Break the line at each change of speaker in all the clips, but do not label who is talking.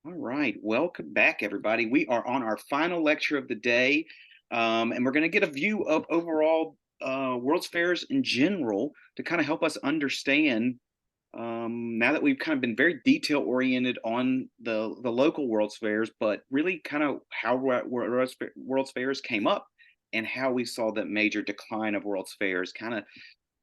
All right, welcome back, everybody. We are on our final lecture of the day, and we're going to get a view of overall World's Fairs in general to kind of help us understand. Now that we've kind of been very detail oriented on the local World's Fairs, but really kind of how World's Fairs came up and how we saw the major decline of World's Fairs. Kind of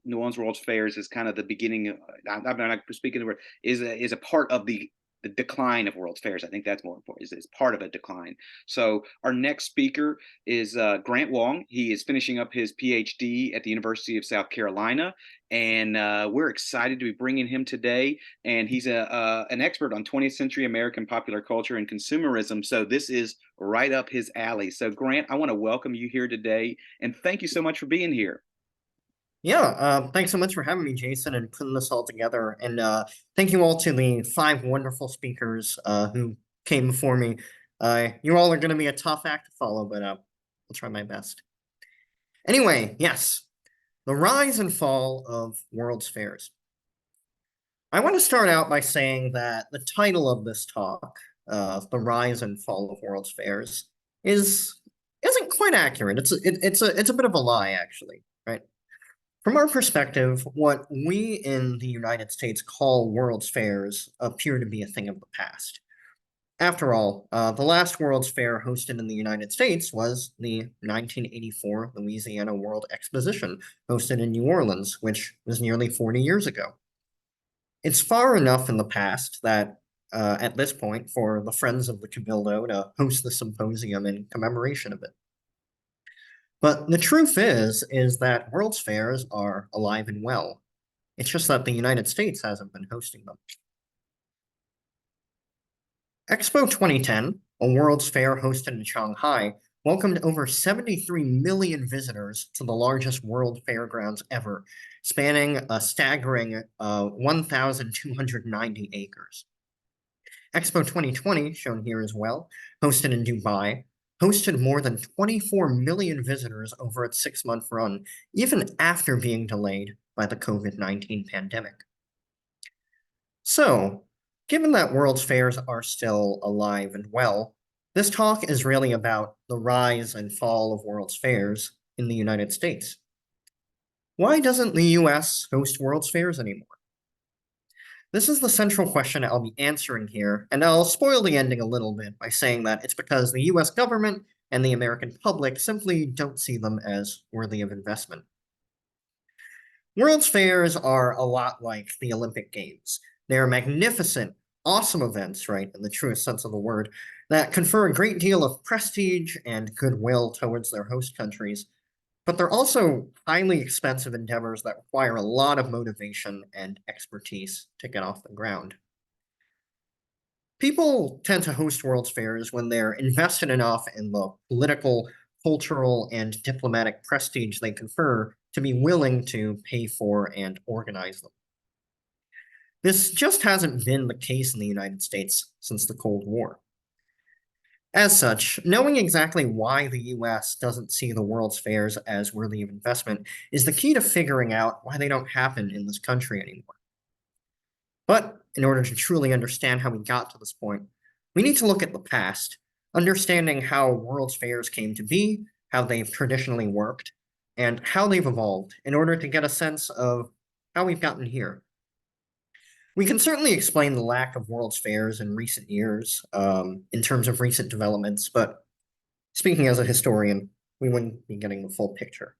New Orleans World's Fairs is kind of the beginning. I'm not speaking the word is a part of the decline of World's Fairs. I think that's more important. Is part of a decline. So our next speaker is Grant Wong. He is finishing up his PhD at the University of South Carolina, and we're excited to be bringing him today. And he's an expert on 20th century American popular culture and consumerism. So this is right up his alley. So Grant, I want to welcome you here today, and thank you so much for being here.
Yeah, thanks so much for having me, Jason, and putting this all together. And thank you all to the five wonderful speakers who came before me. You all are going to be a tough act to follow, but I'll try my best. Anyway, yes, the rise and fall of World's Fairs. I want to start out by saying that the title of this talk, "The Rise and Fall of World's Fairs," isn't quite accurate. It's a bit of a lie, actually, right? From our perspective, what we in the United States call World's Fairs appear to be a thing of the past. After all, the last World's Fair hosted in the United States was the 1984 Louisiana World Exposition, hosted in New Orleans, which was nearly 40 years ago. It's far enough in the past that, at this point, for the Friends of the Cabildo to host the symposium in commemoration of it. But the truth is that World's Fairs are alive and well. It's just that the United States hasn't been hosting them. Expo 2010, a World's Fair hosted in Shanghai, welcomed over 73 million visitors to the largest world fairgrounds ever, spanning a staggering 1,290 acres. Expo 2020, shown here as well, hosted in Dubai, hosted more than 24 million visitors over its 6-month run, even after being delayed by the COVID-19 pandemic. So, given that World's Fairs are still alive and well, this talk is really about the rise and fall of World's Fairs in the United States. Why doesn't the US host World's Fairs anymore? This is the central question I'll be answering here, and I'll spoil the ending a little bit by saying that it's because the US government and the American public simply don't see them as worthy of investment. World's Fairs are a lot like the Olympic Games. They're magnificent, awesome events, right, in the truest sense of the word, that confer a great deal of prestige and goodwill towards their host countries, but they're also highly expensive endeavors that require a lot of motivation and expertise to get off the ground. People tend to host World's Fairs when they're invested enough in the political, cultural, and diplomatic prestige they confer to be willing to pay for and organize them. This just hasn't been the case in the United States since the Cold War. As such, knowing exactly why the US doesn't see the World's Fairs as worthy of investment is the key to figuring out why they don't happen in this country anymore. But in order to truly understand how we got to this point, we need to look at the past, understanding how World's Fairs came to be, how they've traditionally worked, and how they've evolved in order to get a sense of how we've gotten here. We can certainly explain the lack of World's Fairs in recent years in terms of recent developments, but speaking as a historian, we wouldn't be getting the full picture.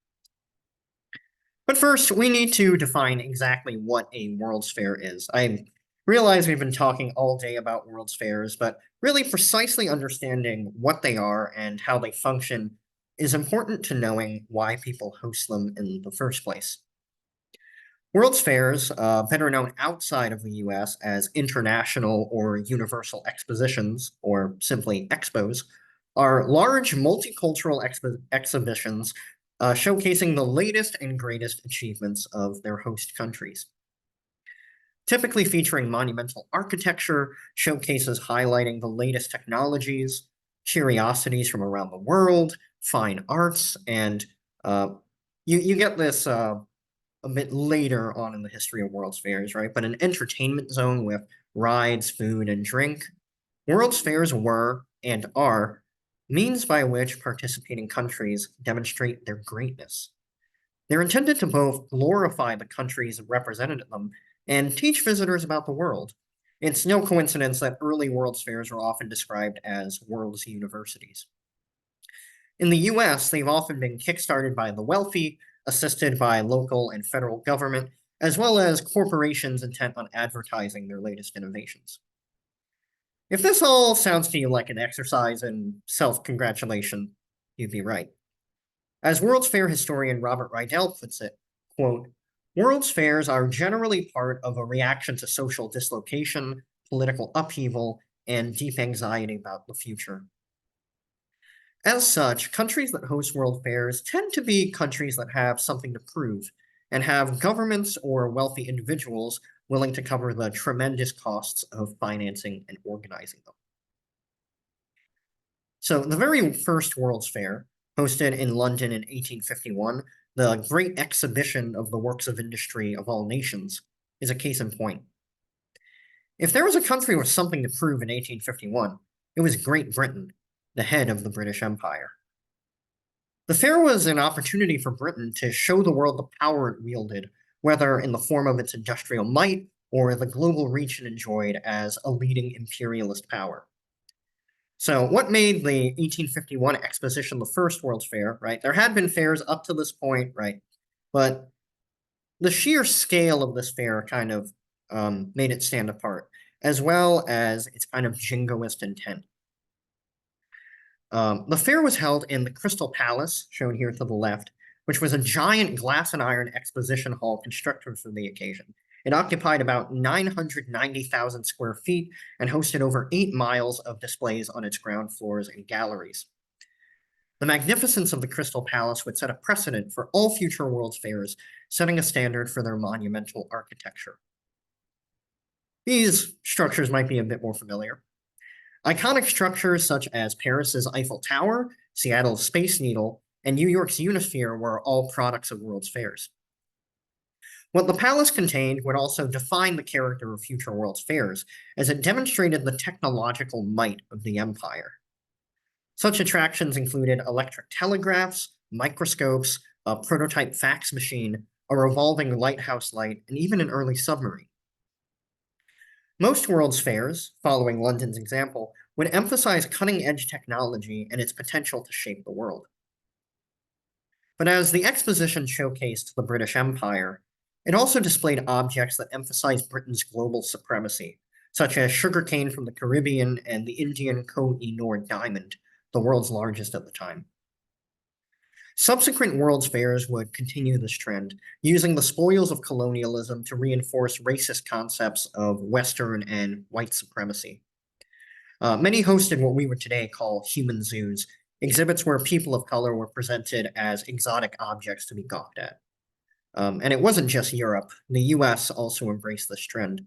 But first, we need to define exactly what a World's Fair is. I realize we've been talking all day about World's Fairs, but really precisely understanding what they are and how they function is important to knowing why people host them in the first place. World's Fairs, better known outside of the US as international or universal expositions, or simply expos, are large multicultural exhibitions showcasing the latest and greatest achievements of their host countries. Typically featuring monumental architecture, showcases highlighting the latest technologies, curiosities from around the world, fine arts, and you get this a bit later on in the history of World's Fairs, right? But an entertainment zone with rides, food, and drink. World's fairs were and are means by which participating countries demonstrate their greatness. They're intended to both glorify the countries that represented them and teach visitors about the world. It's no coincidence that early World's fairs were often described as world's universities. In the US, they've often been kickstarted by the wealthy, assisted by local and federal government, as well as corporations intent on advertising their latest innovations. If this all sounds to you like an exercise in self congratulation, you'd be right. As World's Fair historian Robert Rydell puts it, quote, World's fairs are generally part of a reaction to social dislocation, political upheaval, and deep anxiety about the future. As such, countries that host world fairs tend to be countries that have something to prove and have governments or wealthy individuals willing to cover the tremendous costs of financing and organizing them. So, the very first World's Fair, hosted in London in 1851, the Great Exhibition of the Works of Industry of All Nations, is a case in point. If there was a country with something to prove in 1851, it was Great Britain, the head of the British Empire. The fair was an opportunity for Britain to show the world the power it wielded, whether in the form of its industrial might or the global reach it enjoyed as a leading imperialist power. So, what made the 1851 exposition the first World's Fair, right? There had been fairs up to this point, right? But the sheer scale of this fair kind of made it stand apart, as well as its kind of jingoist intent. The fair was held in the Crystal Palace, shown here to the left, which was a giant glass and iron exposition hall constructed for the occasion. It occupied about 990,000 square feet and hosted over 8 miles of displays on its ground floors and galleries. The magnificence of the Crystal Palace would set a precedent for all future World's Fairs, setting a standard for their monumental architecture. These structures might be a bit more familiar. Iconic structures such as Paris's Eiffel Tower, Seattle's Space Needle, and New York's Unisphere were all products of World's Fairs. What the palace contained would also define the character of future World's Fairs, as it demonstrated the technological might of the empire. Such attractions included electric telegraphs, microscopes, a prototype fax machine, a revolving lighthouse light, and even an early submarine. Most World's Fairs, following London's example, would emphasize cutting-edge technology and its potential to shape the world. But as the exposition showcased the British Empire, it also displayed objects that emphasized Britain's global supremacy, such as sugarcane from the Caribbean and the Indian Koh-i-Noor diamond, the world's largest at the time. Subsequent World's Fairs would continue this trend, using the spoils of colonialism to reinforce racist concepts of Western and white supremacy. Many hosted what we would today call human zoos, exhibits where people of color were presented as exotic objects to be gawked at. And it wasn't just Europe. The US also embraced this trend.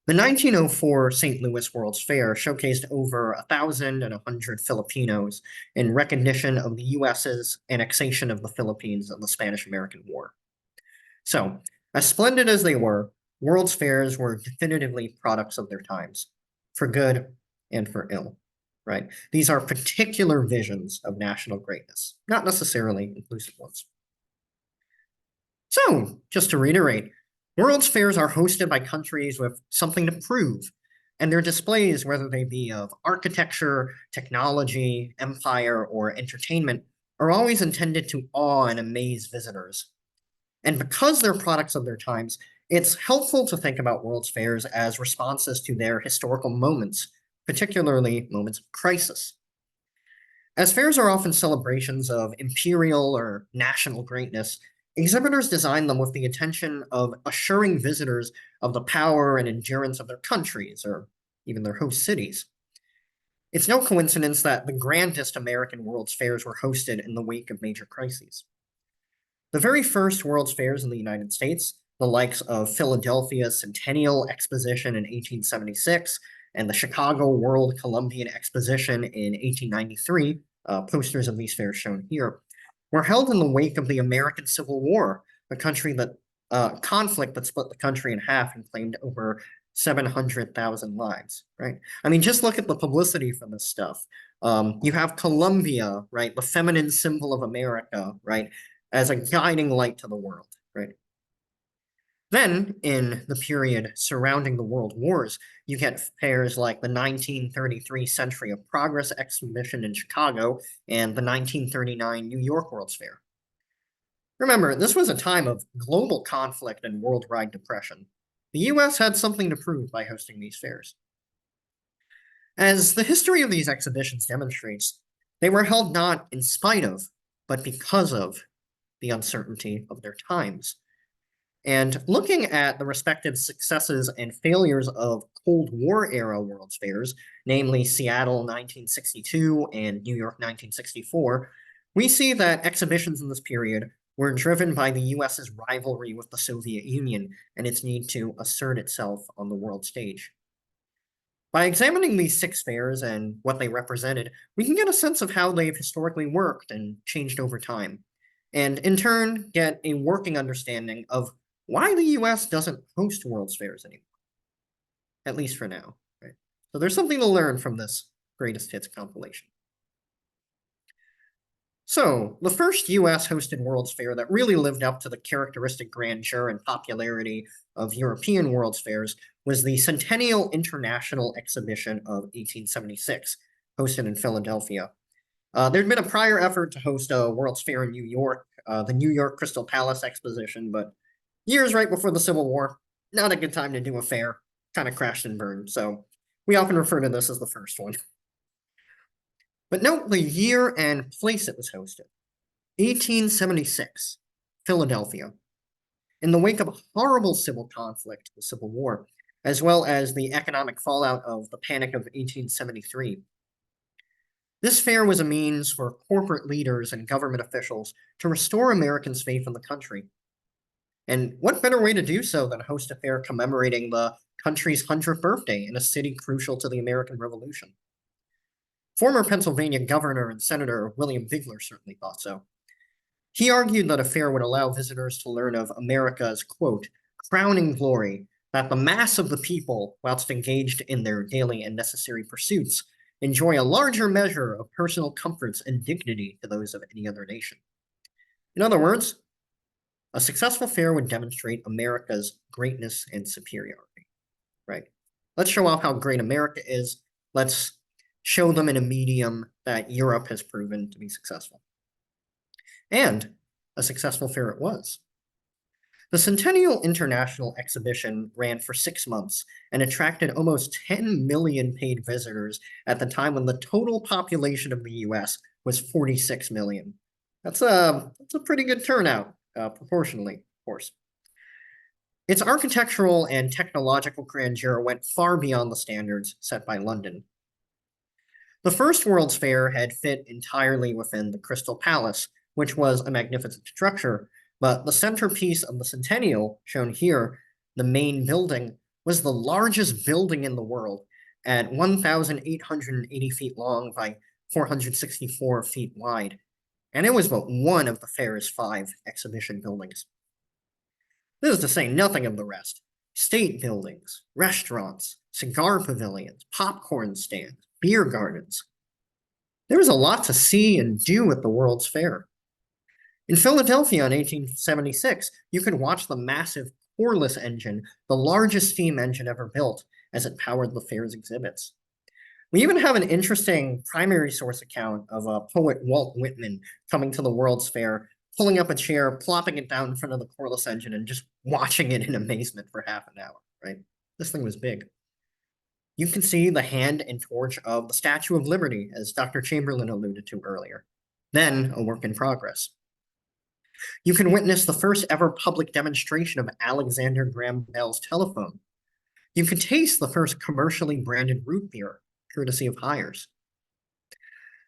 The 1904 St. Louis World's Fair showcased over 1,100 Filipinos in recognition of the US's annexation of the Philippines in the Spanish-American War. So, as splendid as they were, World's Fairs were definitively products of their times, for good and for ill, right? These are particular visions of national greatness, not necessarily inclusive ones. So, just to reiterate, World's Fairs are hosted by countries with something to prove, and their displays, whether they be of architecture, technology, empire, or entertainment, are always intended to awe and amaze visitors. And because they're products of their times, it's helpful to think about World's Fairs as responses to their historical moments, particularly moments of crisis. As fairs are often celebrations of imperial or national greatness, exhibitors design them with the intention of assuring visitors of the power and endurance of their countries, or even their host cities. It's no coincidence that the grandest American World's Fairs were hosted in the wake of major crises. The very first World's Fairs in the United States, the likes of Philadelphia's Centennial Exposition in 1876 and the Chicago World Columbian Exposition in 1893, posters of these fairs shown here, were held in the wake of the American Civil War, a conflict that split the country in half and claimed over 700,000 lives, right? I mean, just look at the publicity for this stuff. You have Columbia, right? The feminine symbol of America, right? As a guiding light to the world, right? Then, in the period surrounding the World Wars, you get fairs like the 1933 Century of Progress exhibition in Chicago and the 1939 New York World's Fair. Remember, this was a time of global conflict and worldwide depression. The US had something to prove by hosting these fairs. As the history of these exhibitions demonstrates, they were held not in spite of, but because of the uncertainty of their times. And looking at the respective successes and failures of Cold War era World's Fairs, namely Seattle 1962 and New York 1964, we see that exhibitions in this period were driven by the US's rivalry with the Soviet Union and its need to assert itself on the world stage. By examining these six fairs and what they represented, we can get a sense of how they've historically worked and changed over time, and in turn get a working understanding of why the US doesn't host World's Fairs anymore, at least for now. Right? So there's something to learn from this greatest hits compilation. So, the first US hosted World's Fair that really lived up to the characteristic grandeur and popularity of European World's Fairs was the Centennial International Exhibition of 1876, hosted in Philadelphia. There'd been a prior effort to host a World's Fair in New York, the New York Crystal Palace Exposition, but years right before the Civil War, not a good time to do a fair, kind of crashed and burned, so we often refer to this as the first one. But note the year and place it was hosted. 1876, Philadelphia. In the wake of a horrible civil conflict, the Civil War, as well as the economic fallout of the Panic of 1873, this fair was a means for corporate leaders and government officials to restore Americans' faith in the country. And what better way to do so than host a fair commemorating the country's 100th birthday in a city crucial to the American Revolution? Former Pennsylvania Governor and Senator William Bigler certainly thought so. He argued that a fair would allow visitors to learn of America's, quote, crowning glory, that the mass of the people, whilst engaged in their daily and necessary pursuits, enjoy a larger measure of personal comforts and dignity to those of any other nation. In other words, a successful fair would demonstrate America's greatness and superiority, right? Let's show off how great America is. Let's show them in a medium that Europe has proven to be successful. And a successful fair it was. The Centennial International Exhibition ran for 6 months and attracted almost 10 million paid visitors at the time when the total population of the US was 46 million. That's a pretty good turnout, proportionally, of course. Its architectural and technological grandeur went far beyond the standards set by London. The first World's Fair had fit entirely within the Crystal Palace, which was a magnificent structure, but the centerpiece of the Centennial, shown here, the main building, was the largest building in the world at 1,880 feet long by 464 feet wide, and it was but one of the fair's 5 exhibition buildings. This is to say nothing of the rest. State buildings, restaurants, cigar pavilions, popcorn stands, beer gardens. There was a lot to see and do at the World's Fair. In Philadelphia in 1876, you could watch the massive Corliss engine, the largest steam engine ever built, as it powered the fair's exhibits. We even have an interesting primary source account of poet Walt Whitman coming to the World's Fair, pulling up a chair, plopping it down in front of the Corliss engine, and just watching it in amazement for half an hour, right? This thing was big. You can see the hand and torch of the Statue of Liberty, as Dr. Chamberlain alluded to earlier, then a work in progress. You can witness the first ever public demonstration of Alexander Graham Bell's telephone. You can taste the first commercially branded root beer, courtesy of Hires.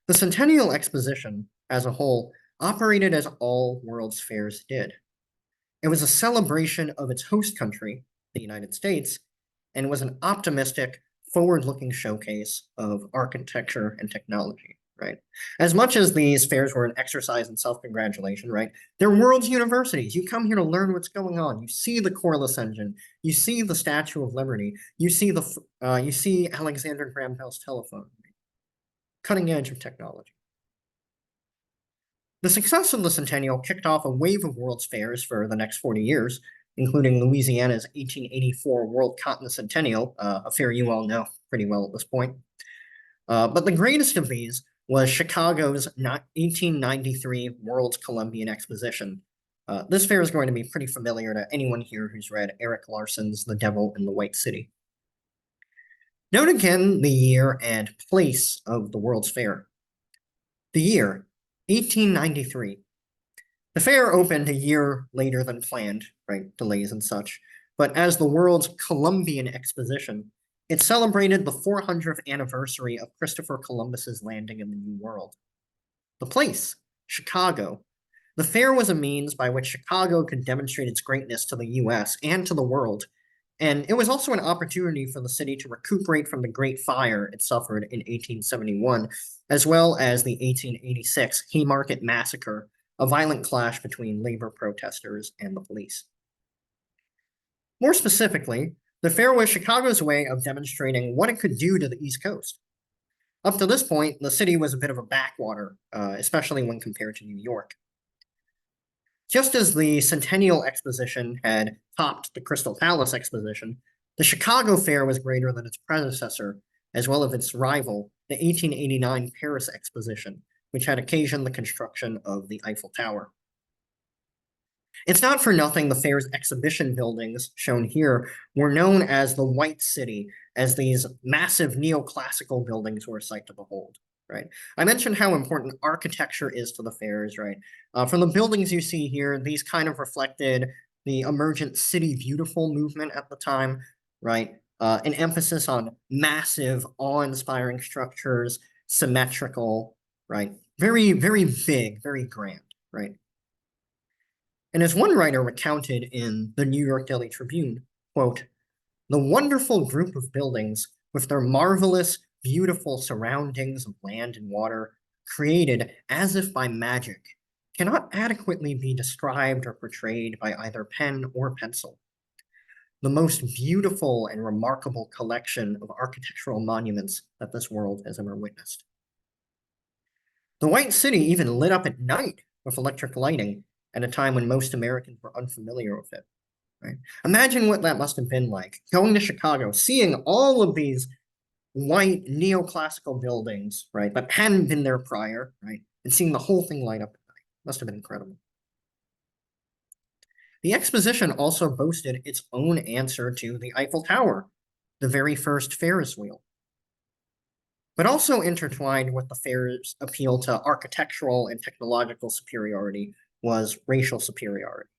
The Centennial Exposition, as a whole, operated as all World's Fairs did. It was a celebration of its host country, the United States, and was an optimistic, forward-looking showcase of architecture and technology, right? As much as these fairs were an exercise in self-congratulation, right? They're world's universities. You come here to learn what's going on. You see the Corliss engine. You see the Statue of Liberty. You see Alexander Graham Bell's telephone. Cutting edge of technology. The success of the Centennial kicked off a wave of World's Fairs for the next 40 years, including Louisiana's 1884 World Cotton Centennial, a fair you all know pretty well at this point. But the greatest of these was Chicago's 1893 World's Columbian Exposition. This fair is going to be pretty familiar to anyone here who's read Eric Larson's The Devil in the White City. Note again the year and place of the World's Fair. The year, 1893. The fair opened a year later than planned, right? Delays and such. But as the world's Columbian Exposition, it celebrated the 400th anniversary of Christopher Columbus's landing in the New World. The place, Chicago. The fair was a means by which Chicago could demonstrate its greatness to the US and to the world, and it was also an opportunity for the city to recuperate from the Great Fire it suffered in 1871, as well as the 1886 Haymarket Massacre, a violent clash between labor protesters and the police. More specifically, the fair was Chicago's way of demonstrating what it could do to the East Coast. Up to this point, the city was a bit of a backwater, especially when compared to New York. Just as the Centennial Exposition had topped the Crystal Palace Exposition, the Chicago Fair was greater than its predecessor, as well as its rival, the 1889 Paris Exposition, which had occasioned the construction of the Eiffel Tower. It's not for nothing the fair's exhibition buildings, shown here, were known as the White City, as these massive neoclassical buildings were a sight to behold. Right. I mentioned how important architecture is to the fairs, right? From the buildings you see here, these kind of reflected the emergent City Beautiful movement at the time, right? An emphasis on massive, awe-inspiring structures, symmetrical, right? Very, very big, very grand, right? And as one writer recounted in the New York Daily Tribune, quote, "The wonderful group of buildings with their marvelous, beautiful surroundings of land and water, created as if by magic, cannot adequately be described or portrayed by either pen or pencil. The most beautiful and remarkable collection of architectural monuments that this world has ever witnessed." The White City even lit up at night with electric lighting at a time when most Americans were unfamiliar with it. Right? Imagine what that must have been like, going to Chicago, seeing all of these white neoclassical buildings, right, that hadn't been there prior, right, and seeing the whole thing light up at night. Must have been incredible. The exposition also boasted its own answer to the Eiffel Tower, the very first Ferris wheel. But also intertwined with the fair's appeal to architectural and technological superiority was racial superiority.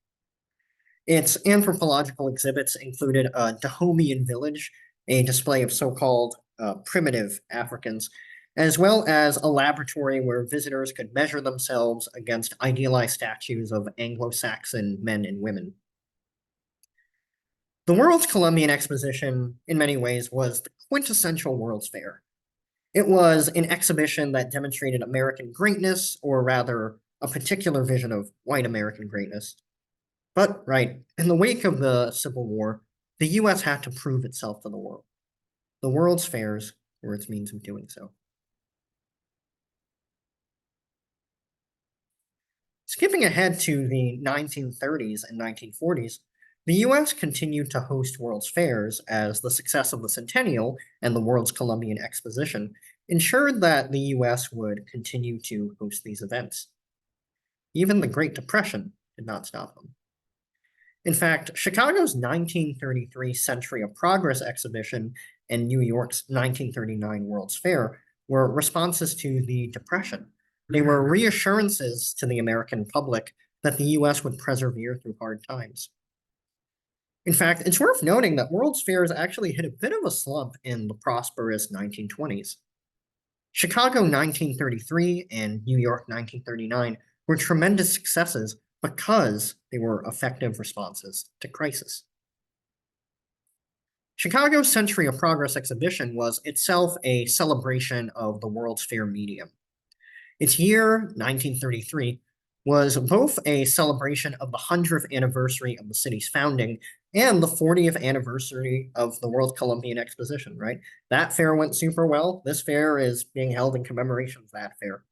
Its anthropological exhibits included a Dahomean village, a display of so-called primitive Africans, as well as a laboratory where visitors could measure themselves against idealized statues of Anglo-Saxon men and women. The World's Columbian Exposition, in many ways, was the quintessential World's Fair. It was an exhibition that demonstrated American greatness, or rather, a particular vision of white American greatness. But, right, in the wake of the Civil War, the US had to prove itself to the world. The World's Fairs were its means of doing so. Skipping ahead to the 1930s and 1940s, the US continued to host World's Fairs as the success of the Centennial and the World's Columbian Exposition ensured that the US would continue to host these events. Even the Great Depression did not stop them. In fact, Chicago's 1933 Century of Progress exhibition and New York's 1939 World's Fair were responses to the Depression. They were reassurances to the American public that the US would persevere through hard times. In fact, it's worth noting that World's Fairs actually hit a bit of a slump in the prosperous 1920s. Chicago 1933 and New York 1939 were tremendous successes because they were effective responses to crisis. Chicago's Century of Progress exhibition was itself a celebration of the World's Fair medium. Its year, 1933, was both a celebration of the 100th anniversary of the city's founding and the 40th anniversary of the World Columbian Exposition, right? That fair went super well. This fair is being held in commemoration of that fair.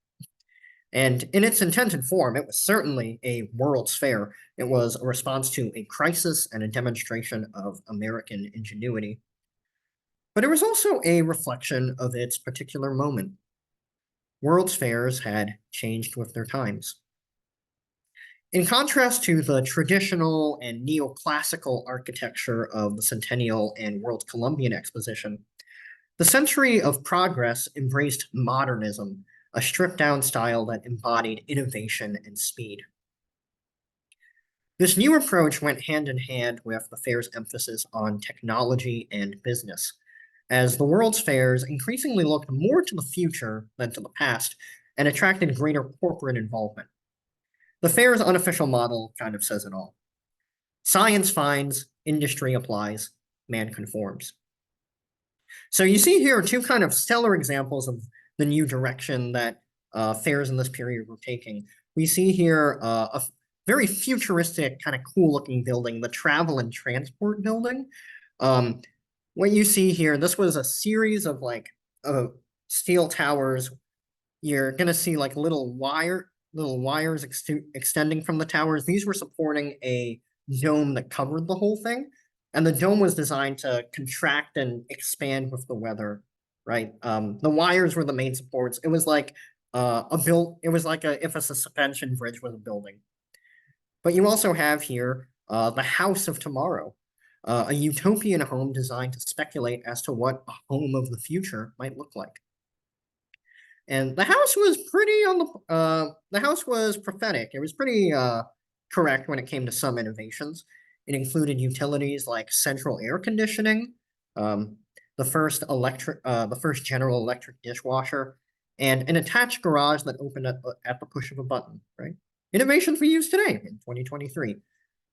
And in its intended form, it was certainly a World's Fair. It was a response to a crisis and a demonstration of American ingenuity. But it was also a reflection of its particular moment. World's fairs had changed with their times. In contrast to the traditional and neoclassical architecture of the Centennial and World Columbian Exposition, the Century of Progress embraced modernism, a stripped down style that embodied innovation and speed. This new approach went hand in hand with the fair's emphasis on technology and business, as the world's fairs increasingly looked more to the future than to the past and attracted greater corporate involvement. The fair's unofficial model kind of says it all. Science finds, industry applies, man conforms. So you see here two kind of stellar examples of the new direction that fairs in this period were taking. We see here a very futuristic, kind of cool looking building, the Travel and Transport Building. Um, what you see here, this was a series of like steel towers. You're gonna see like little wires extending from the towers. These were supporting a dome that covered the whole thing, and the dome was designed to contract and expand with the weather. Right, the wires were the main supports. It was like It was like if a suspension bridge was a building. But you also have here the House of Tomorrow, a utopian home designed to speculate as to what a home of the future might look like. And the house was pretty on the house was prophetic. It was pretty correct when it came to some innovations. It included utilities like central air conditioning, um, the first General Electric dishwasher, and an attached garage that opened at the push of a button. Right, innovations we use today in 2023.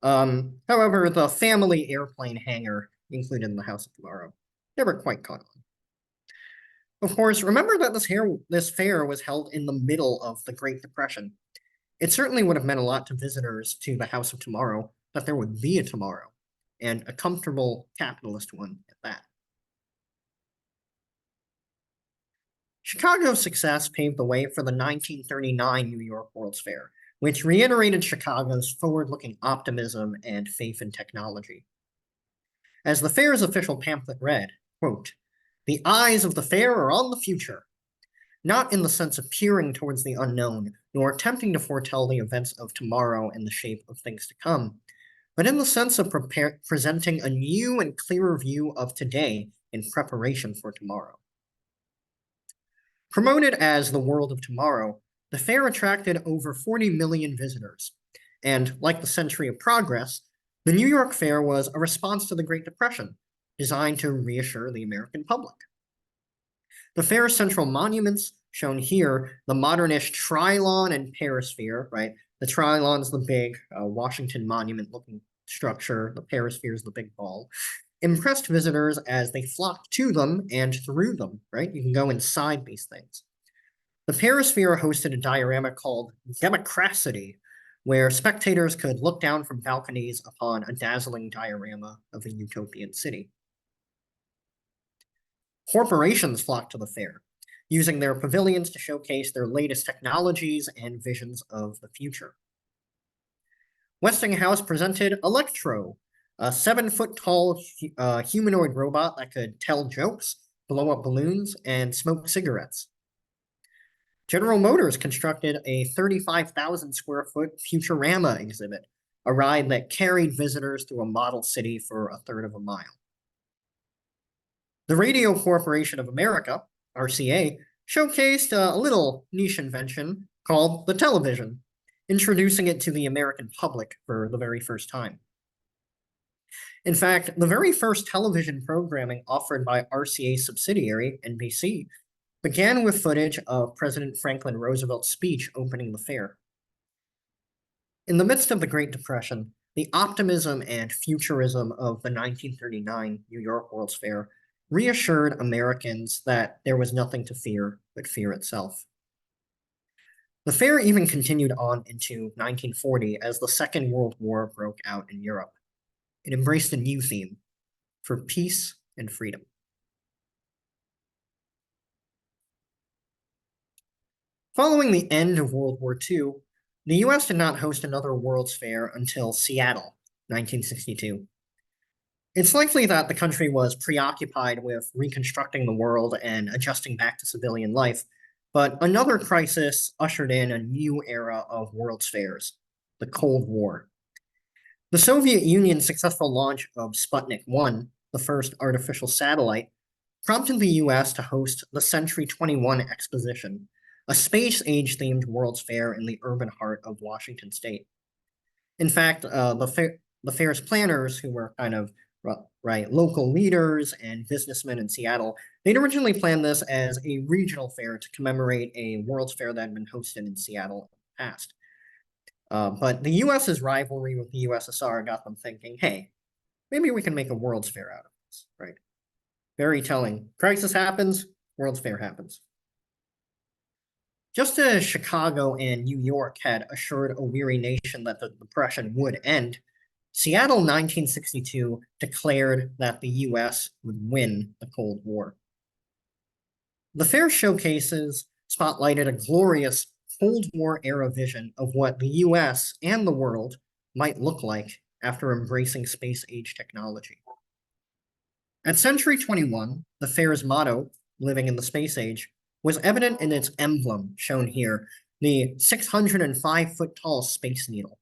However, the family airplane hangar included in the House of Tomorrow never quite caught on. Of course, remember that this fair was held in the middle of the Great Depression. It certainly would have meant a lot to visitors to the House of Tomorrow that there would be a tomorrow, and a comfortable capitalist one at that. Chicago's success paved the way for the 1939 New York World's Fair, which reiterated Chicago's forward-looking optimism and faith in technology. As the fair's official pamphlet read, quote, "The eyes of the fair are on the future, not in the sense of peering towards the unknown, nor attempting to foretell the events of tomorrow and the shape of things to come, but in the sense of presenting a new and clearer view of today in preparation for tomorrow." Promoted as the World of Tomorrow, the fair attracted over 40 million visitors. And like the Century of Progress, the New York Fair was a response to the Great Depression, designed to reassure the American public. The fair's central monuments, shown here, the modernish Trilon and Perisphere, right? The Trilon's the big Washington monument-looking structure. The Perisphere is the big ball. Impressed visitors as they flocked to them and through them, right? You can go inside these things. The Perisphere hosted a diorama called Democracy, where spectators could look down from balconies upon a dazzling diorama of a utopian city. Corporations flocked to the fair, using their pavilions to showcase their latest technologies and visions of the future. Westinghouse presented Electro, a 7-foot tall humanoid robot that could tell jokes, blow up balloons, and smoke cigarettes. General Motors constructed a 35,000 square foot Futurama exhibit, a ride that carried visitors through a model city for a third of a mile. The Radio Corporation of America, RCA, showcased a little niche invention called the television, introducing it to the American public for the very first time. In fact, the very first television programming offered by RCA's subsidiary, NBC, began with footage of President Franklin Roosevelt's speech opening the fair. In the midst of the Great Depression, the optimism and futurism of the 1939 New York World's Fair reassured Americans that there was nothing to fear but fear itself. The fair even continued on into 1940 as the Second World War broke out in Europe. It embraced a new theme for peace and freedom. Following the end of World War II, the US did not host another World's Fair until Seattle, 1962. It's likely that the country was preoccupied with reconstructing the world and adjusting back to civilian life, but another crisis ushered in a new era of World's Fairs, the Cold War. The Soviet Union's successful launch of Sputnik 1, the first artificial satellite, prompted the US to host the Century 21 Exposition, a space age themed World's Fair in the urban heart of Washington state. In fact, the fair's planners, who were kind of right local leaders and businessmen in Seattle, they'd originally planned this as a regional fair to commemorate a World's Fair that had been hosted in Seattle in the past. But the US's rivalry with the USSR got them thinking, hey, maybe we can make a World's Fair out of this, right? Very telling. Crisis happens, World's Fair happens. Just as Chicago and New York had assured a weary nation that the Depression would end, Seattle 1962 declared that the US would win the Cold War. The fair showcases spotlighted a glorious Cold War era vision of what the US and the world might look like after embracing space age technology. At Century 21, the fair's motto, Living in the Space Age, was evident in its emblem, shown here, the 605-foot tall Space Needle.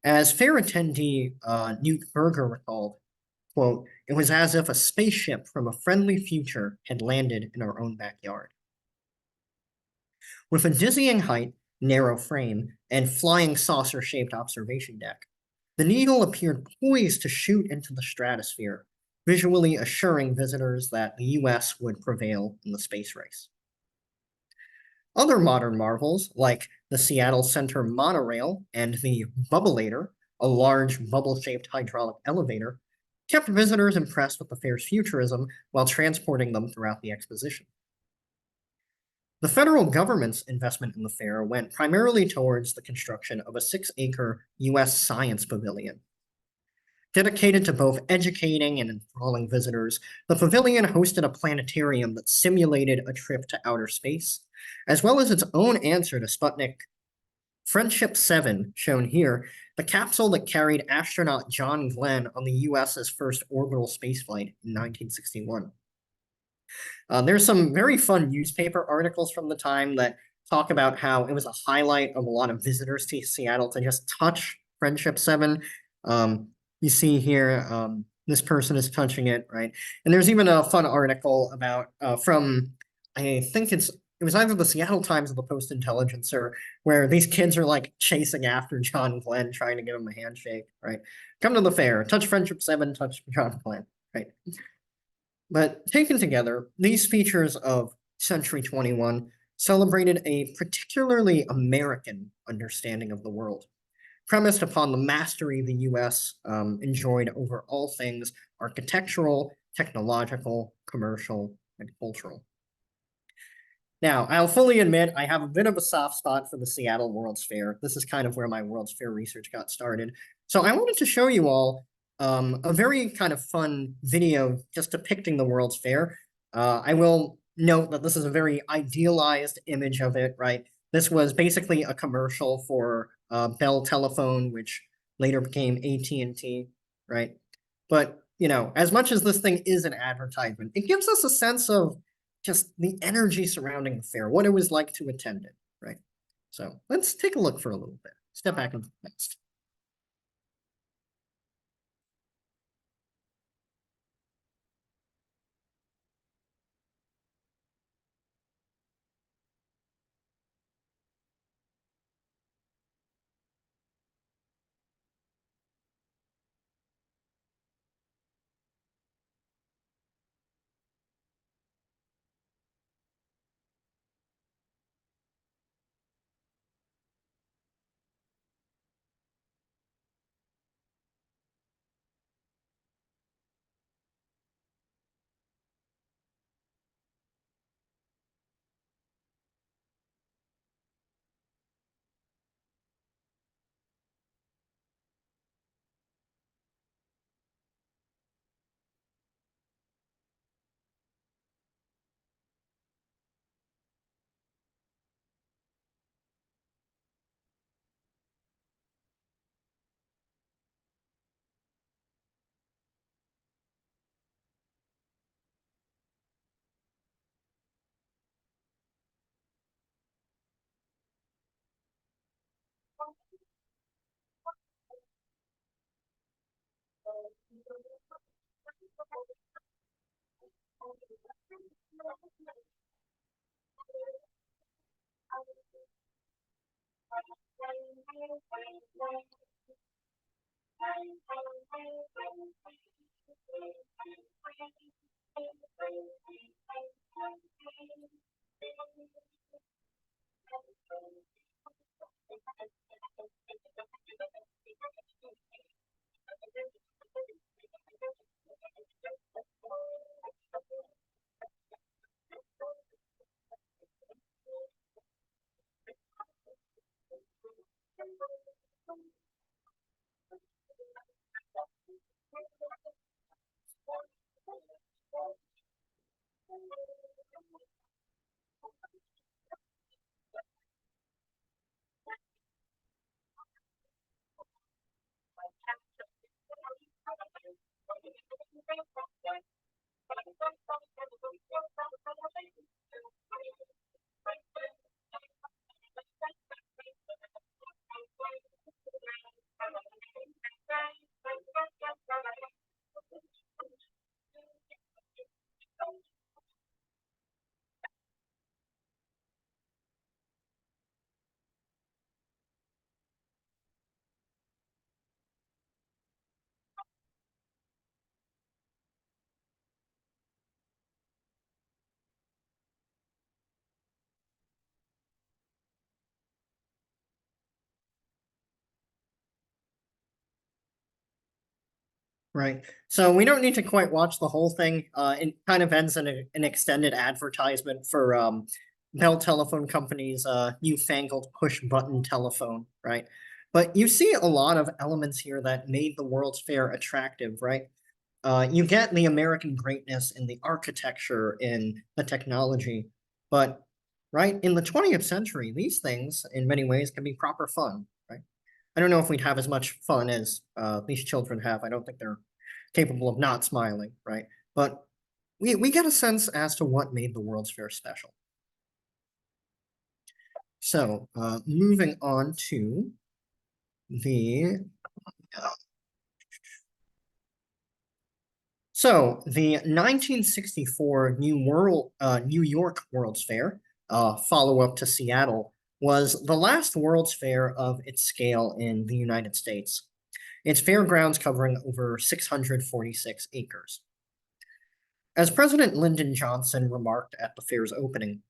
As fair attendee Newt Berger recalled, quote, it was as if a spaceship from a friendly future had landed in our own backyard. With a dizzying height, narrow frame, and flying saucer-shaped observation deck, the Needle appeared poised to shoot into the stratosphere, visually assuring visitors that the US would prevail in the space race. Other modern marvels, like the Seattle Center monorail and the Bubbleator, a large bubble-shaped hydraulic elevator, kept visitors impressed with the fair's futurism while transporting them throughout the exposition. The federal government's investment in the fair went primarily towards the construction of a 6-acre US science pavilion. Dedicated to both educating and enthralling visitors, the pavilion hosted a planetarium that simulated a trip to outer space, as well as its own answer to Sputnik Friendship 7, shown here, the capsule that carried astronaut John Glenn on the US's first orbital spaceflight in 1961. There's some very fun newspaper articles from the time that talk about how it was a highlight of a lot of visitors to Seattle to just touch Friendship 7. You see here, this person is touching it, right? And there's even a fun article about from, I think it was either the Seattle Times or the Post Intelligencer, where these kids are like chasing after John Glenn, trying to give him a handshake, right? Come to the fair, touch Friendship 7, touch John Glenn, right? But taken together, these features of Century 21 celebrated a particularly American understanding of the world, premised upon the mastery the US enjoyed over all things architectural, technological, commercial, and cultural. Now, I'll fully admit I have a bit of a soft spot for the Seattle World's Fair. This is kind of where my World's Fair research got started. So I wanted to show you all a very kind of fun video just depicting the World's Fair. I will note that this is a very idealized image of it, right? This was basically a commercial for Bell Telephone, which later became AT&T, right? But, you know, as much as this thing is an advertisement, it gives us a sense of just the energy surrounding the fair, what it was like to attend it, right? So let's take a look for a little bit. Step back into the past. Right. So we don't need to quite watch the whole thing. It kind of ends in an extended advertisement for Bell Telephone Company's newfangled push button telephone, right? But you see a lot of elements here that made the World's Fair attractive, right? You get the American greatness in the architecture, in the technology, but right in the 20th century, these things in many ways can be proper fun, right? I don't know if we'd have as much fun as these children have. I don't think they're capable of not smiling, right? But we get a sense as to what made the World's Fair special. So moving on to the the 1964 New York World's Fair, follow up to Seattle, was the last World's Fair of its scale in the United States. Its fairgrounds covering over 646 acres. As President Lyndon Johnson remarked at the fair's opening,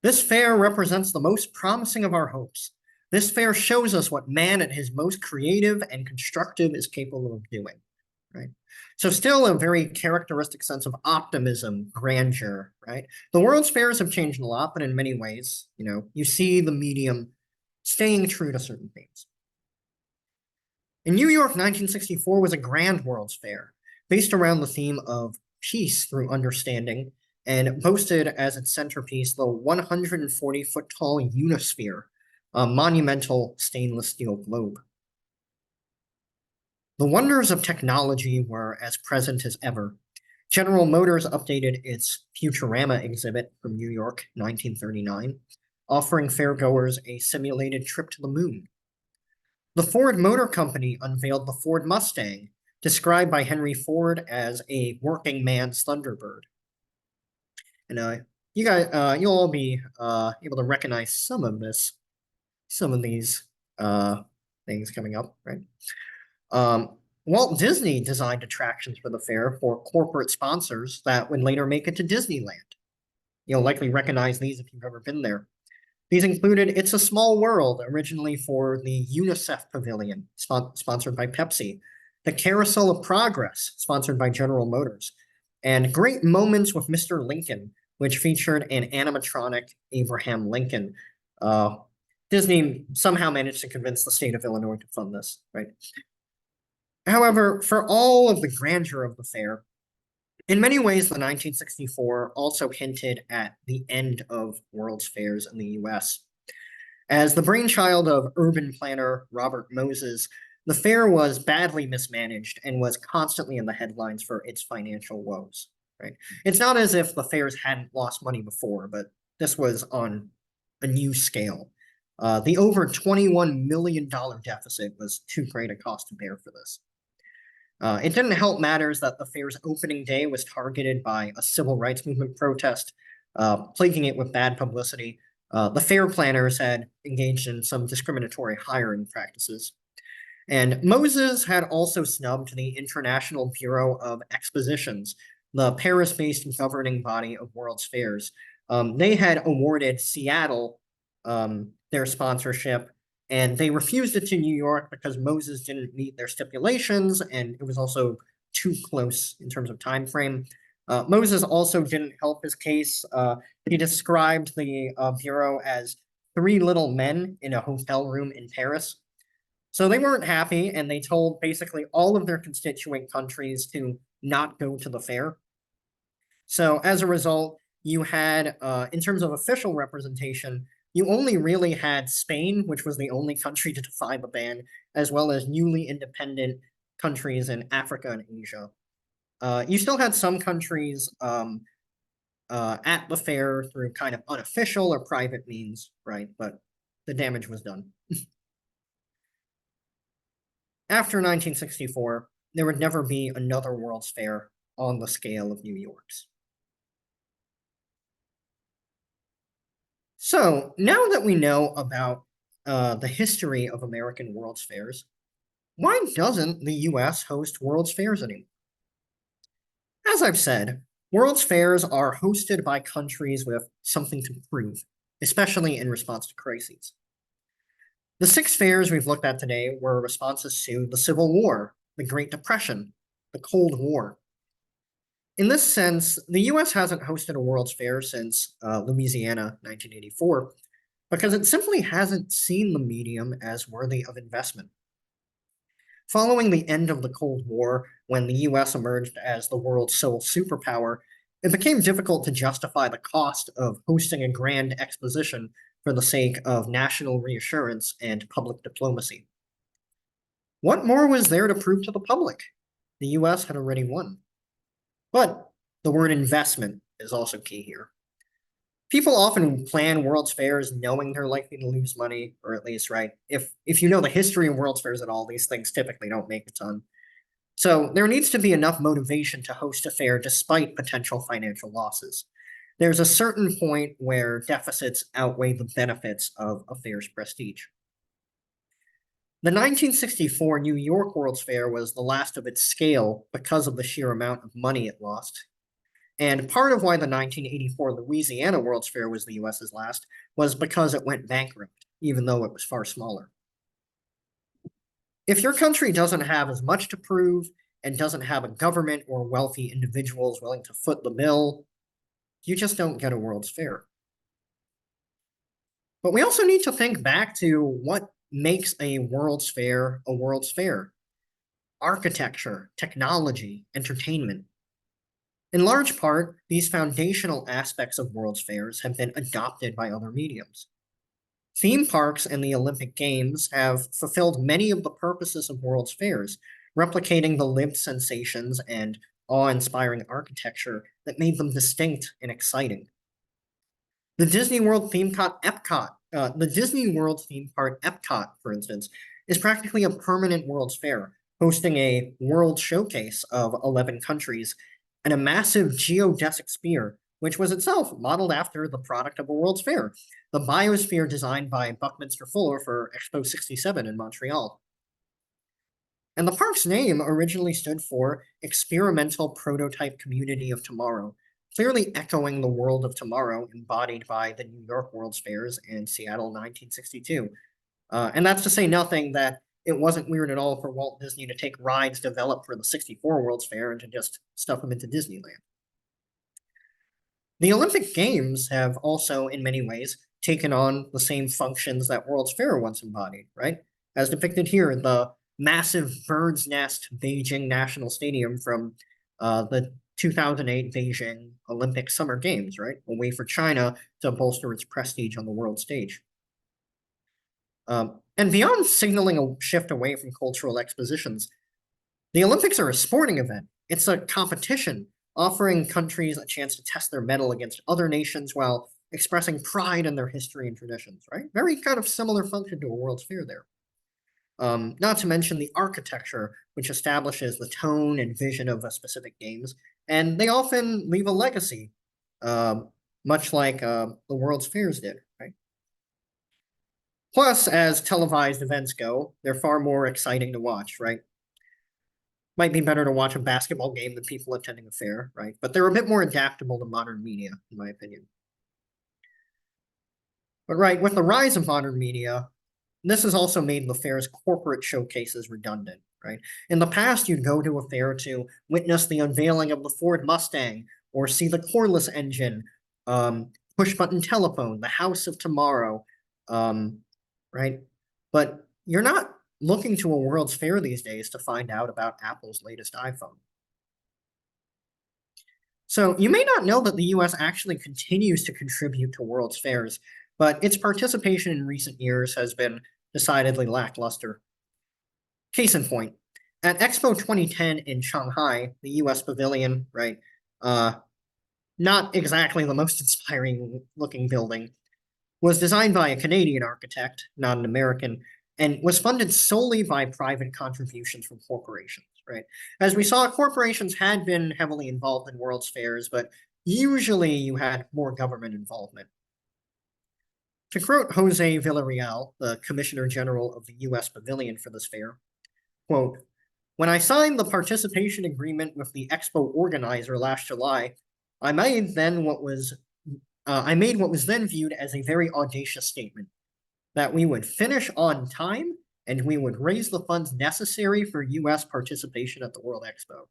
"This fair represents the most promising of our hopes. This fair shows us what man at his most creative and constructive is capable of doing." Right? So still a very characteristic sense of optimism, grandeur, right? The World's Fairs have changed a lot, but in many ways, you see the medium staying true to certain themes. In New York, 1964 was a grand World's Fair based around the theme of peace through understanding and boasted as its centerpiece the 140-foot tall Unisphere, a monumental stainless steel globe. The wonders of technology were as present as ever. General Motors updated its Futurama exhibit from New York, 1939, offering fairgoers a simulated trip to the moon. The Ford Motor Company unveiled the Ford Mustang, described by Henry Ford as a working man's Thunderbird. And you'll all be able to recognize some of these things coming up, right? Walt Disney designed attractions for the fair for corporate sponsors that would later make it to Disneyland. You'll likely recognize these if you've ever been there. These included It's a Small World, originally for the UNICEF Pavilion, sponsored by Pepsi, the Carousel of Progress, sponsored by General Motors, and Great Moments with Mr. Lincoln, which featured an animatronic Abraham Lincoln. Disney somehow managed to convince the state of Illinois to fund this, right? However, for all of the grandeur of the fair, in many ways, the 1964 also hinted at the end of World's Fairs in the US. As the brainchild of urban planner Robert Moses, the fair was badly mismanaged and was constantly in the headlines for its financial woes. Right? It's not as if the fairs hadn't lost money before, but this was on a new scale. The over $21 million deficit was too great a cost to bear for this. It didn't help matters that the fair's opening day was targeted by a civil rights movement protest, plaguing it with bad publicity. The fair planners had engaged in some discriminatory hiring practices. And Moses had also snubbed the International Bureau of Expositions, the Paris based governing body of World's Fairs. They had awarded Seattle their sponsorship, and they refused it to New York because Moses didn't meet their stipulations, and it was also too close in terms of time frame. Moses also didn't help his case. He described the bureau as three little men in a hotel room in Paris. So they weren't happy, and they told basically all of their constituent countries to not go to the fair. So as a result, you had, in terms of official representation, you only really had Spain, which was the only country to defy the ban, as well as newly independent countries in Africa and Asia. You still had some countries at the fair through kind of unofficial or private means, right? But the damage was done. After 1964, there would never be another World's Fair on the scale of New York's. So now that we know about the history of American World's Fairs, why doesn't the US host World's Fairs anymore? As I've said, World's Fairs are hosted by countries with something to prove, especially in response to crises. The six fairs we've looked at today were responses to the Civil War, the Great Depression, the Cold War. In this sense, the US hasn't hosted a World's Fair since Louisiana 1984 because it simply hasn't seen the medium as worthy of investment. Following the end of the Cold War, when the US emerged as the world's sole superpower, it became difficult to justify the cost of hosting a grand exposition for the sake of national reassurance and public diplomacy. What more was there to prove to the public? The US had already won. But the word investment is also key here. People often plan World's Fairs knowing they're likely to lose money, or at least, right? If you know the history of World's Fairs at all, these things typically don't make a ton. So there needs to be enough motivation to host a fair despite potential financial losses. There's a certain point where deficits outweigh the benefits of a fair's prestige. The 1964 New York World's Fair was the last of its scale because of the sheer amount of money it lost. And part of why the 1984 Louisiana World's Fair was the US's last was because it went bankrupt, even though it was far smaller. If your country doesn't have as much to prove and doesn't have a government or wealthy individuals willing to foot the bill, you just don't get a World's Fair. But we also need to think back to what makes a World's Fair a World's Fair. Architecture, technology, entertainment. In large part, these foundational aspects of World's Fairs have been adopted by other mediums. Theme parks and the Olympic Games have fulfilled many of the purposes of World's Fairs, replicating the lived sensations and awe-inspiring architecture that made them distinct and exciting. The Disney World theme park Epcot, for instance, is practically a permanent World's Fair, hosting a world showcase of 11 countries and a massive geodesic sphere, which was itself modeled after the product of a World's Fair, the biosphere designed by Buckminster Fuller for Expo 67 in Montreal. And the park's name originally stood for Experimental Prototype Community of Tomorrow, clearly echoing the world of tomorrow embodied by the New York World's Fairs and Seattle 1962. And that's to say nothing that it wasn't weird at all for Walt Disney to take rides developed for the 64 World's Fair and to just stuff them into Disneyland. The Olympic Games have also, in many ways, taken on the same functions that World's Fair once embodied, right? As depicted here, the massive bird's nest Beijing National Stadium from the 2008 Beijing Olympic Summer Games, right? A way for China to bolster its prestige on the world stage. And beyond signaling a shift away from cultural expositions, the Olympics are a sporting event. It's a competition, offering countries a chance to test their mettle against other nations while expressing pride in their history and traditions, right? Very kind of similar function to a World's Fair there. Not to mention the architecture, which establishes the tone and vision of a specific games, and they often leave a legacy, much like the World's Fairs did, right? Plus, as televised events go, they're far more exciting to watch, right? Might be better to watch a basketball game than people attending a fair, right? But they're a bit more adaptable to modern media, in my opinion. But right, with the rise of modern media, this has also made the fair's corporate showcases redundant, right? In the past, you'd go to a fair to witness the unveiling of the Ford Mustang or see the cordless engine, push button telephone, the house of tomorrow, um, right? But you're not looking to a World's Fair these days to find out about Apple's latest iPhone. So you may not know that the US actually continues to contribute to World's Fairs, but its participation in recent years has been decidedly lackluster. Case in point, at Expo 2010 in Shanghai, the US pavilion, right? Uh, Not exactly the most inspiring looking building, was designed by a Canadian architect, not an American, and was funded solely by private contributions from corporations, right? As we saw, corporations had been heavily involved in World's Fairs, but usually you had more government involvement. To quote Jose Villarreal, the Commissioner General of the US Pavilion for this fair, quote, when I signed the participation agreement with the expo organizer last July, I made then what was I made what was then viewed as a very audacious statement that we would finish on time and we would raise the funds necessary for US participation at the World Expo.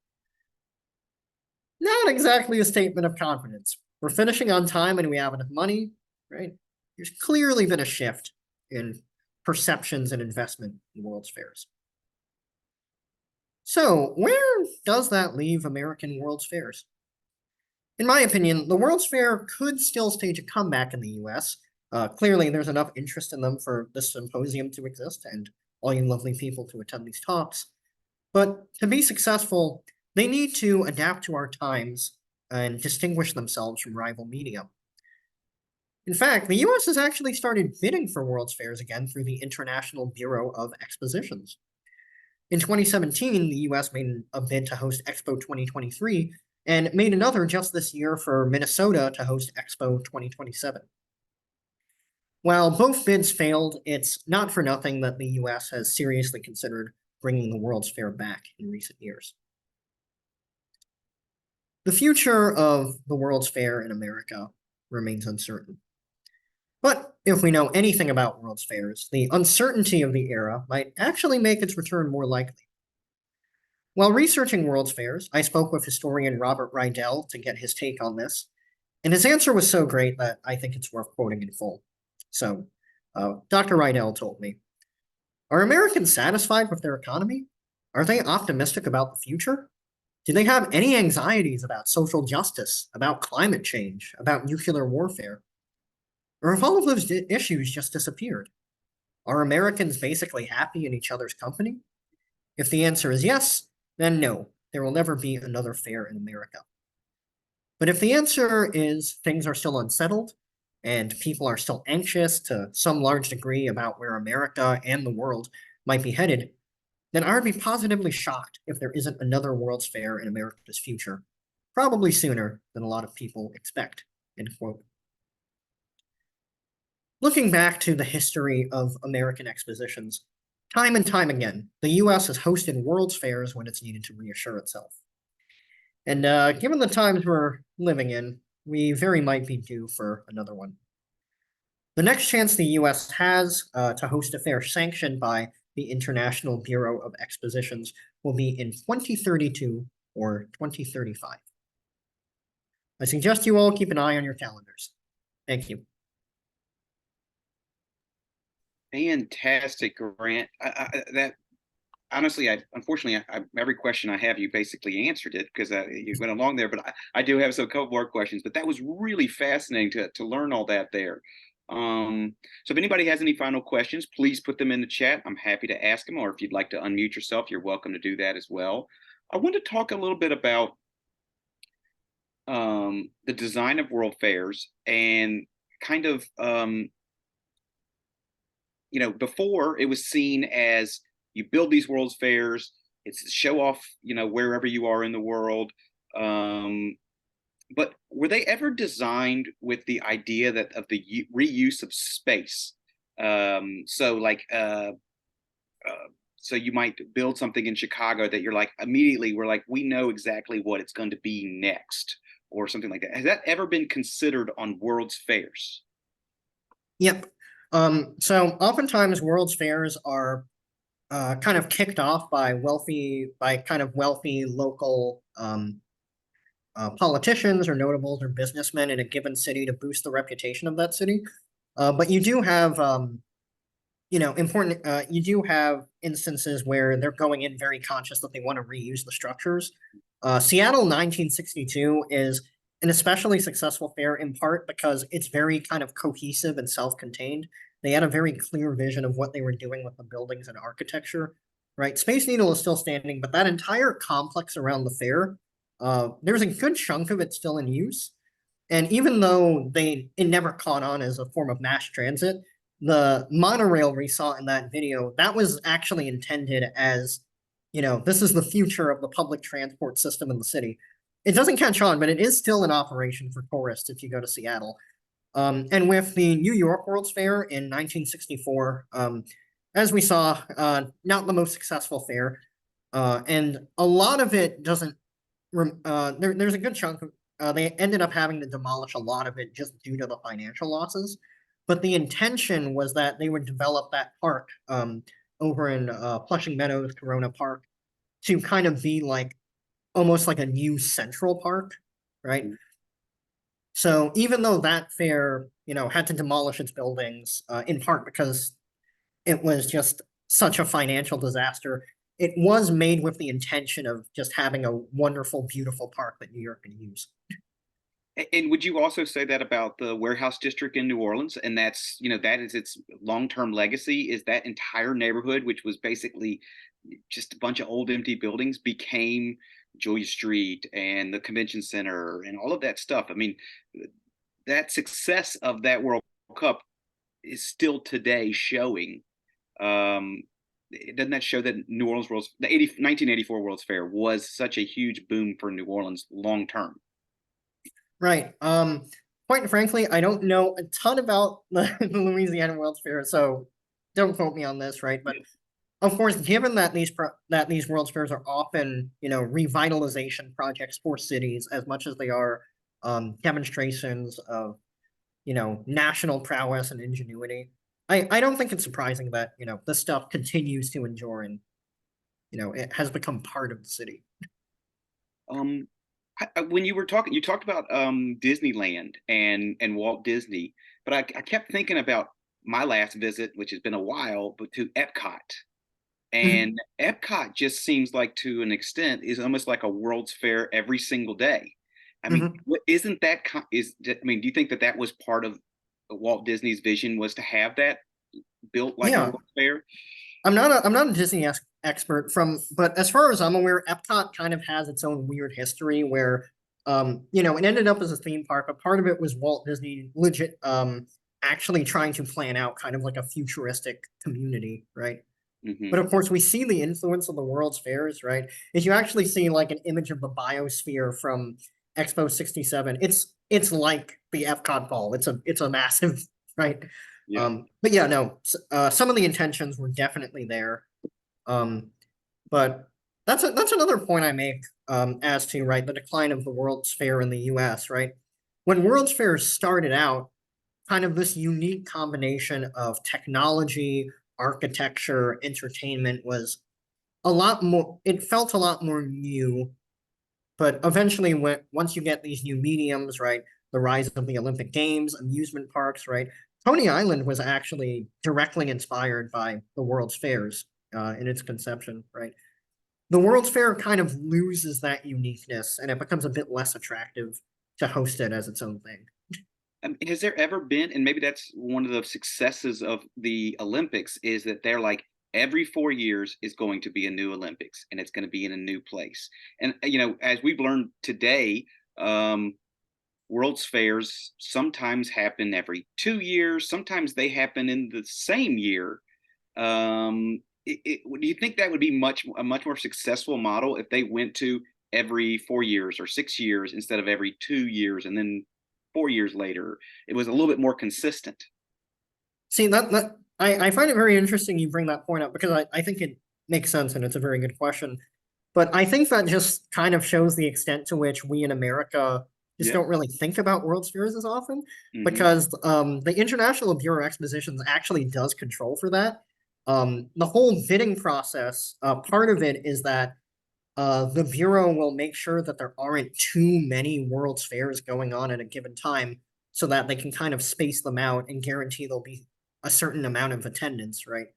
Not exactly a statement of confidence. We're finishing on time and we have enough money, right? There's clearly been a shift in perceptions and investment in World's Fairs. So, where does that leave American World's Fairs? In my opinion, the World's Fair could still stage a comeback in the US. Clearly, there's enough interest in them for this symposium to exist and all you lovely people to attend these talks. But to be successful, they need to adapt to our times and distinguish themselves from rival media. In fact, the US has actually started bidding for World's Fairs again through the International Bureau of Expositions. In 2017, the US made a bid to host Expo 2023 and made another just this year for Minnesota to host Expo 2027. While both bids failed, it's not for nothing that the US has seriously considered bringing the World's Fair back in recent years. The future of the World's Fair in America remains uncertain. But if we know anything about World's Fairs, the uncertainty of the era might actually make its return more likely. While researching World's Fairs, I spoke with historian Robert Rydell to get his take on this, and his answer was so great that I think it's worth quoting in full. So, Dr. Rydell told me, are Americans satisfied with their economy? Are they optimistic about the future? Do they have any anxieties about social justice, about climate change, about nuclear warfare? Or have all of those issues just disappeared? Are Americans basically happy in each other's company? If the answer is yes, then no, there will never be another fair in America. But if the answer is things are still unsettled and people are still anxious to some large degree about where America and the world might be headed, then I would be positively shocked if there isn't another World's Fair in America's future, probably sooner than a lot of people expect. End quote. Looking back to the history of American expositions, time and time again, the US has hosted World's Fairs when it's needed to reassure itself. And given the times we're living in, we very might be due for another one. The next chance the US has to host a fair sanctioned by the International Bureau of Expositions will be in 2032 or 2035. I suggest you all keep an eye on your calendars. Thank you.
Fantastic, Grant. That honestly, unfortunately, every question I have, you basically answered it because you went along there. But I do have some couple more questions. But that was really fascinating to learn all that there. So if anybody has any final questions, please put them in the chat. I'm happy to ask them, or if you'd like to unmute yourself, you're welcome to do that as well. I want to talk a little bit about the design of world fairs and kind of before it was seen as you build these World's Fairs. It's to show off, wherever you are in the world. Um, but were they ever designed with the idea that of the reuse of space? So like uh, so you might build something in Chicago that you're like immediately we're like we know exactly what it's going to be next or something like that. Has that ever been considered on World's Fairs?
Yep. So oftentimes World's Fairs are kind of kicked off by wealthy local politicians or notables or businessmen in a given city to boost the reputation of that city. But you do have important you do have instances where they're going in very conscious that they want to reuse the structures. Seattle 1962 is an especially successful fair in part because it's very kind of cohesive and self-contained. They had a very clear vision of what they were doing with the buildings and architecture, right? Space Needle is still standing, but that entire complex around the fair, there's a good chunk of it still in use. And even though it never caught on as a form of mass transit, the monorail we saw in that video, that was actually intended as, this is the future of the public transport system in the city. It doesn't catch on, but it is still in operation for tourists if you go to Seattle. And with the New York World's Fair in 1964, as we saw, not the most successful fair. And a lot of it doesn't, there's a good chunk of, they ended up having to demolish a lot of it just due to the financial losses. But the intention was that they would develop that park over in Flushing Meadows, Corona Park, to kind of be like almost like a new Central Park, right? So even though that fair, had to demolish its buildings in part because it was just such a financial disaster, it was made with the intention of just having a wonderful, beautiful park that New York can use.
And would you also say that about the warehouse district in New Orleans? And that's, that is its long-term legacy is that entire neighborhood, which was basically just a bunch of old empty buildings, became Joy Street and the convention center and all of that stuff. I mean, that success of that World Cup is still today showing. Um, doesn't that show that New Orleans the 1984 World's Fair was such a huge boom for New Orleans long term?
Right. Quite frankly, I don't know a ton about the Louisiana World's Fair, so don't quote me on this, right? But of course, given that these World's Fairs are often, revitalization projects for cities as much as they are demonstrations of, national prowess and ingenuity. I don't think it's surprising that, this stuff continues to endure and, it has become part of the city.
Um, when you were talking, you talked about Disneyland and Walt Disney, but I kept thinking about my last visit, which has been a while, but to Epcot.
Mhm.
And Epcot just seems like, to an extent, is almost like a World's Fair every single day. I mean,
Mhm.
isn't that I mean, do you think that that was part of Walt Disney's vision was to have that built like a
Yeah,
World's Fair?
I'm not a Disney expert but as far as I'm aware, Epcot kind of has its own weird history where, it ended up as a theme park, but part of it was Walt Disney legit, actually trying to plan out kind of like a futuristic community, right? But
Hmm.
of course, we see the influence of the World's Fairs, right? If you actually see like an image of the biosphere from Expo 67, it's like the Epcot ball. It's a massive, right?
Yeah.
But yeah, no, some of the intentions were definitely there. Um, but that's another point I make as to right the decline of the World's Fair in the U.S. Right, when World's Fairs started out, kind of this unique combination of technology, architecture, entertainment was a lot more. It felt a lot more new, but eventually, once you get these new mediums, right, the rise of the Olympic Games, amusement parks, right, Coney Island was actually directly inspired by the World's Fairs in its conception, right? The World's Fair kind of loses that uniqueness and it becomes a bit less attractive to host it as its own thing.
Has there ever been, and maybe that's one of the successes of the Olympics, is that they're like every 4 years is going to be a new Olympics and it's going to be in a new place. And, as we've learned today, um, World's Fairs sometimes happen every 2 years, sometimes they happen in the same year. do you think that would be a much more successful model if they went to every 4 years or 6 years instead of every 2 years and then 4 years later? It was a little bit more consistent.
See, I find it very interesting you bring that point up because I think it makes sense and it's a very good question. But I think that just kind of shows the extent to which we in America just
Yeah.
don't really think about World's Fairs as often
Hmm.
because the International Bureau of Expositions actually does control for that. The whole bidding process, part of it is that the Bureau will make sure that there aren't too many World's Fairs going on at a given time so that they can kind of space them out and guarantee there'll be a certain amount of attendance, right?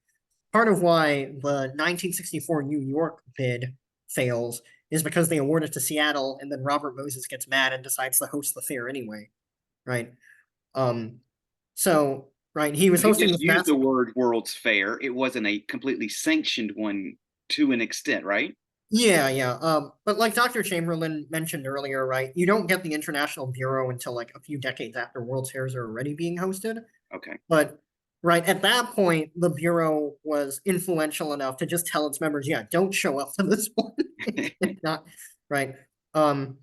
Part of why the 1964 New York bid fails is because they award it to Seattle and then Robert Moses gets mad and decides to host the fair anyway, right? Um, so right, he was
But he
hosting
just
this
used the
massive.
word World's Fair. It wasn't a completely sanctioned one to an extent, right?
Yeah, yeah. But like Dr. Chamberlain mentioned earlier, right? You don't get the International Bureau until like a few decades after World's Fairs are already being hosted.
Okay.
But right at that point, the Bureau was influential enough to just tell its members, yeah, don't show up to this one. It's not right. Um,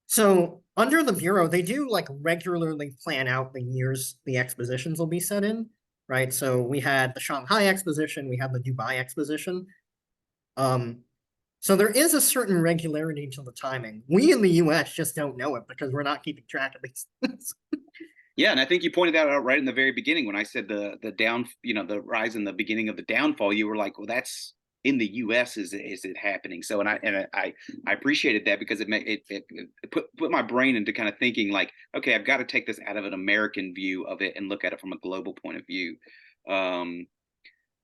so under the Bureau, they do like regularly plan out the years the expositions will be set in, right? So we had the Shanghai exposition, we had the Dubai exposition. Um, so there is a certain regularity to the timing. We in the US just don't know it because we're not keeping track of these things.
Yeah, and I think you pointed that out right in the very beginning when I said the rise in the beginning of the downfall. You were like, well, that's in the U.S. Is it happening? So, I appreciated that because it put my brain into kind of thinking like, okay, I've got to take this out of an American view of it and look at it from a global point of view. Um,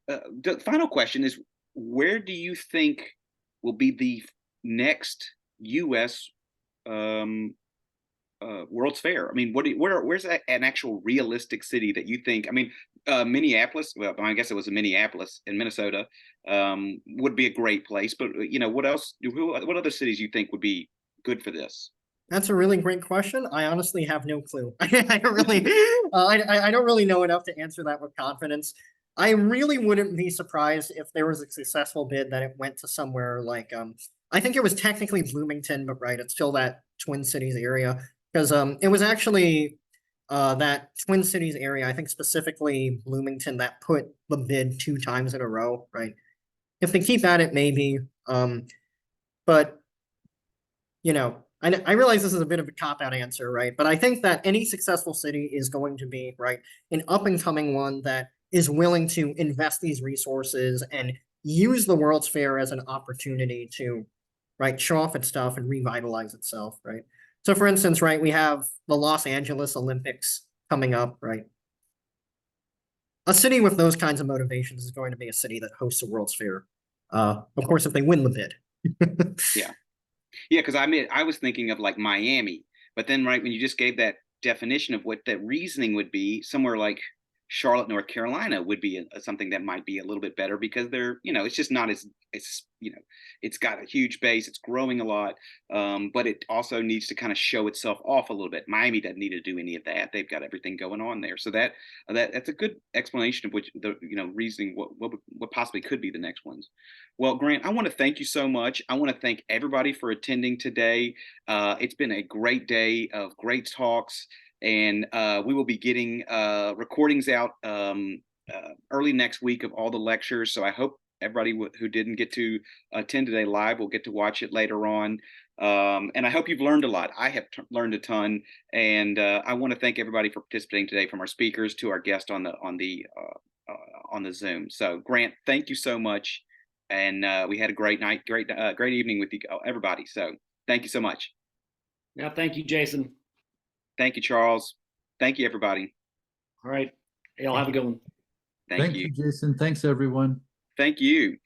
the final question is, where do you think will be the next U.S. Um, World's Fair? I mean, where's an actual realistic city that you think? I mean, Minneapolis. Well, I guess it was in Minneapolis in Minnesota. Would be a great place. But what else? What other cities you think would be good for this?
That's a really great question. I honestly have no clue. I don't really, I don't really know enough to answer that with confidence. I really wouldn't be surprised if there was a successful bid that it went to somewhere like, I think it was technically Bloomington, but right, it's still that Twin Cities area because it was actually that Twin Cities area. I think specifically Bloomington that put the bid 2 times in a row. Right, if they keep at it, maybe. But I realize this is a bit of a cop out answer, right? But I think that any successful city is going to be, right, an up and coming one that is willing to invest these resources and use the World's Fair as an opportunity to, right, show off its stuff and revitalize itself, right? So, for instance, right, we have the Los Angeles Olympics coming up, right? A city with those kinds of motivations is going to be a city that hosts a World's Fair. Of course, if they win the bid.
Yeah. Yeah, because I mean, I was thinking of like Miami, but then right when you just gave that definition of what that reasoning would be, somewhere like Charlotte, North Carolina would be something that might be a little bit better because it's just not as it's got a huge base, it's growing a lot, but it also needs to kind of show itself off a little bit. Miami doesn't need to do any of that; they've got everything going on there. So that's a good explanation of which the reasoning what possibly could be the next ones. Well, Grant, I want to thank you so much. I want to thank everybody for attending today. It's been a great day of great talks, and we will be getting recordings out early next week of all the lectures. So I hope everybody who didn't get to attend today live will get to watch it later on. And I hope you've learned a lot. I have learned a ton, and I want to thank everybody for participating today, from our speakers to our guest on the Zoom. So, Grant, thank you so much, and we had a great night, great evening with you, everybody. So, thank you so much.
Yeah, thank you, Jason.
Thank you, Charles. Thank you, everybody.
All right. Y'all have a good one.
Thank
Thank
you.
you, Jason. Thanks, everyone.
Thank you.